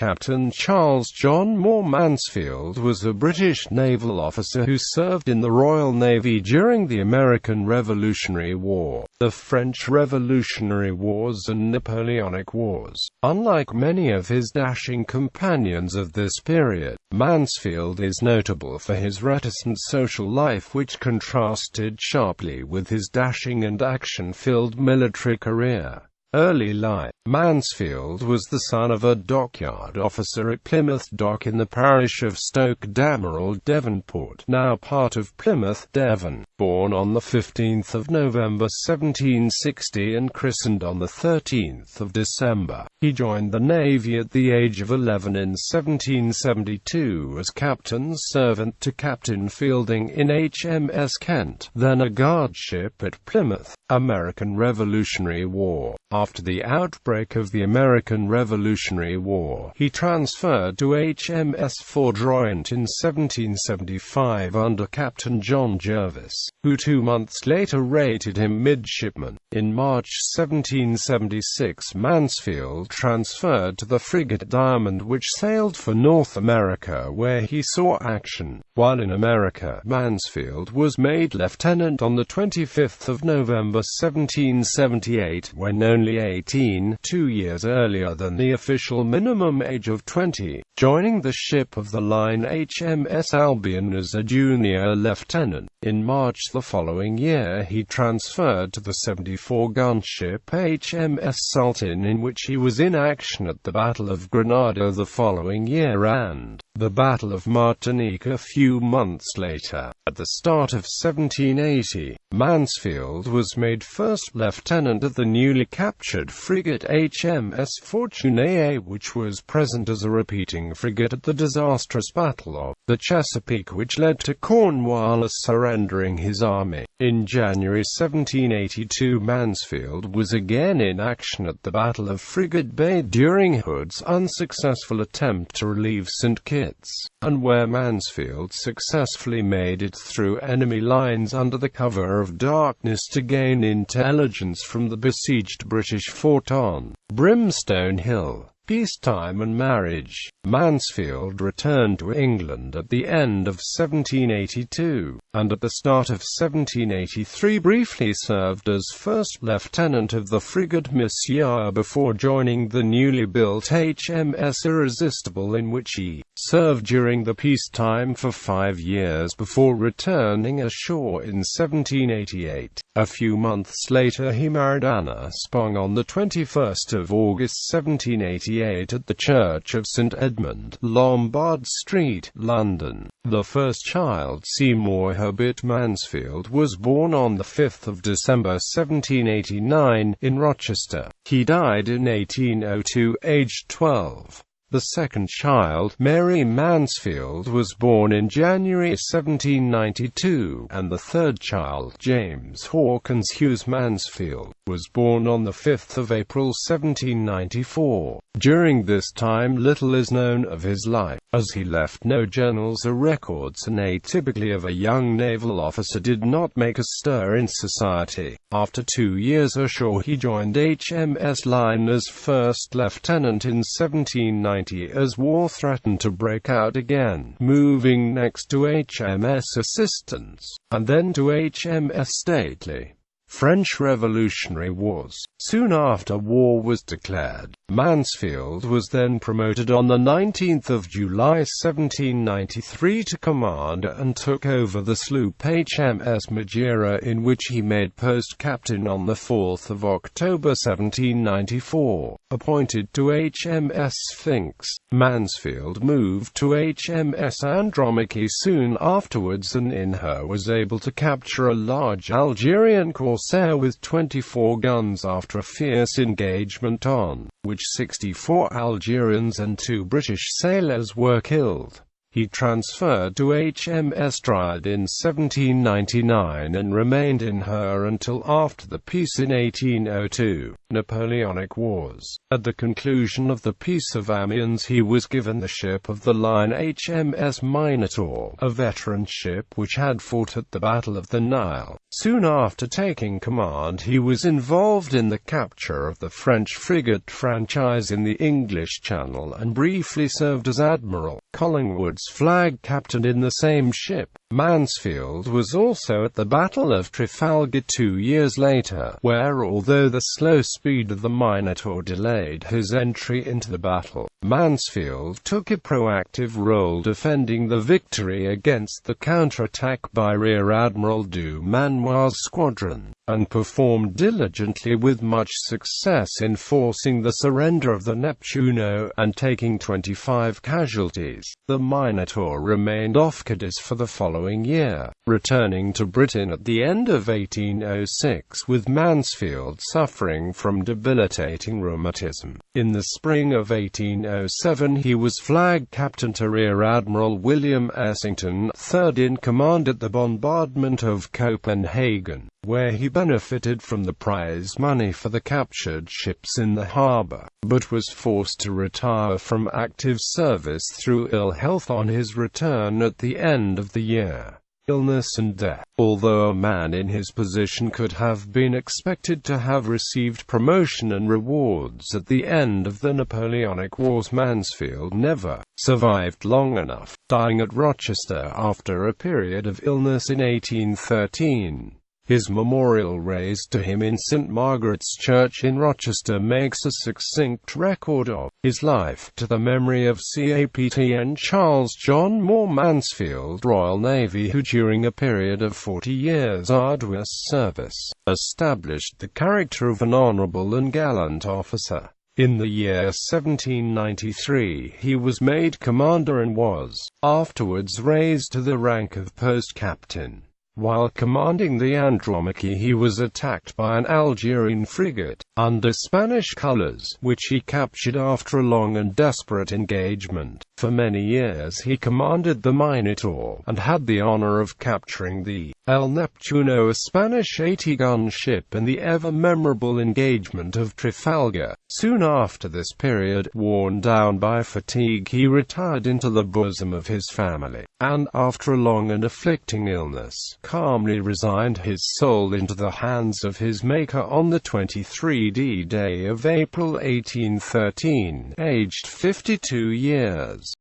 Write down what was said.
Captain Charles John Moore Mansfield was a British naval officer who served in the Royal Navy during the American Revolutionary War, the French Revolutionary Wars and Napoleonic Wars. Unlike many of his dashing companions of this period, Mansfield is notable for his reticent social life, which contrasted sharply with his dashing and action-filled military career. Early life. Mansfield was the son of a dockyard officer at Plymouth Dock in the parish of Stoke Damerel, Devonport, now part of Plymouth, Devon. Born on the 15th of November 1760 and christened on the 13th of December, he joined the Navy at the age of 11 in 1772 as captain's servant to Captain Fielding in HMS Kent, then a guard ship at Plymouth. American Revolutionary War. After the outbreak of the American Revolutionary War, he transferred to HMS Foudroyant in 1775 under Captain John Jervis, who 2 months later rated him midshipman. In March 1776, Mansfield transferred to the frigate Diamond, which sailed for North America, where he saw action. While in America, Mansfield was made lieutenant on the 25th of November 1778, when only 18, 2 years earlier than the official minimum age of 20, joining the ship of the line HMS Albion as a junior lieutenant. In March the following year he transferred to the 74-gun ship HMS Sultan, in which he was in action at the Battle of Grenada the following year and the Battle of Martinique a few months later. At the start of 1780, Mansfield was made first lieutenant of the newly captured frigate HMS Fortuné, which was present as a repeating frigate at the disastrous Battle of the Chesapeake, which led to Cornwallis surrendering his army. In January 1782, Mansfield was again in action at the Battle of Frigate Bay during Hood's unsuccessful attempt to relieve St. Kitts, and where Mansfield successfully made it through enemy lines under the cover of darkness to gain intelligence from the besieged British fort on Brimstone Hill. Peacetime and marriage. Mansfield returned to England at the end of 1782, and at the start of 1783 briefly served as first lieutenant of the frigate Monsieur before joining the newly built HMS Irresistible, in which he served during the peacetime for 5 years before returning ashore in 1788. A few months later he married Anna Spong on the 21st of August 1788 at the Church of St. Edmund, Lombard Street, London. The first child, Seymour Herbert Mansfield, was born on the 5th of December 1789 in Rochester. He died in 1802, aged 12. The second child, Mary Mansfield, was born in January 1792, and the third child, James Hawkins Hughes Mansfield, was born on the 5th of April 1794. During this time little is known of his life, as he left no journals or records, and atypically of a young naval officer did not make a stir in society. After 2 years ashore he joined HMS Line as first lieutenant in 1790 as war threatened to break out again, moving next to HMS Assistance, and then to HMS Stately. French Revolutionary Wars. Soon after war was declared, Mansfield was then promoted on the 19th of July 1793 to commander and took over the sloop HMS Madeira, in which he made post captain on the 4th of October 1794. Appointed to HMS Sphinx, Mansfield moved to HMS Andromache soon afterwards, and in her was able to capture a large Algerian corsair with 24 guns after a fierce engagement on which 64 Algerians and 2 British sailors were killed. He transferred to HMS Dryad in 1799 and remained in her until after the peace in 1802. Napoleonic Wars. At the conclusion of the Peace of Amiens, he was given the ship of the line HMS Minotaur, a veteran ship which had fought at the Battle of the Nile. Soon after taking command, he was involved in the capture of the French frigate Franchise in the English Channel and briefly served as Admiral Collingwood's flag captain in the same ship. Mansfield was also at the Battle of Trafalgar 2 years later, where although the slow speed of the Minotaur delayed his entry into the battle, Mansfield took a proactive role defending the victory against the counterattack by Rear Admiral du Manoir's squadron, and performed diligently with much success in forcing the surrender of the Neptuno and taking 25 casualties. The Minotaur remained off Cadiz for the following year, returning to Britain at the end of 1806 with Mansfield suffering from debilitating rheumatism. In the spring of 1807 he was flag captain to Rear Admiral William Essington, third in command at the bombardment of Copenhagen, where he benefited from the prize money for the captured ships in the harbour, but was forced to retire from active service through ill health on his return at the end of the year. Illness and death. Although a man in his position could have been expected to have received promotion and rewards at the end of the Napoleonic Wars, Mansfield never survived long enough, dying at Rochester after a period of illness in 1813. His memorial raised to him in St. Margaret's Church in Rochester makes a succinct record of his life, to the memory of Captain Charles John Moore Mansfield, Royal Navy, who during a period of 40 years' arduous service, established the character of an honourable and gallant officer. In the year 1793 he was made commander and was afterwards raised to the rank of post captain. While commanding the Andromache, he was attacked by an Algerine frigate, under Spanish colors, which he captured after a long and desperate engagement. For many years he commanded the Minotaur, and had the honor of capturing the El Neptuno, a Spanish 80-gun ship, in the ever-memorable engagement of Trafalgar. Soon after this period, worn down by fatigue, he retired into the bosom of his family, and, after a long and afflicting illness, calmly resigned his soul into the hands of his Maker on the 23rd day of April 1813, aged 52 years.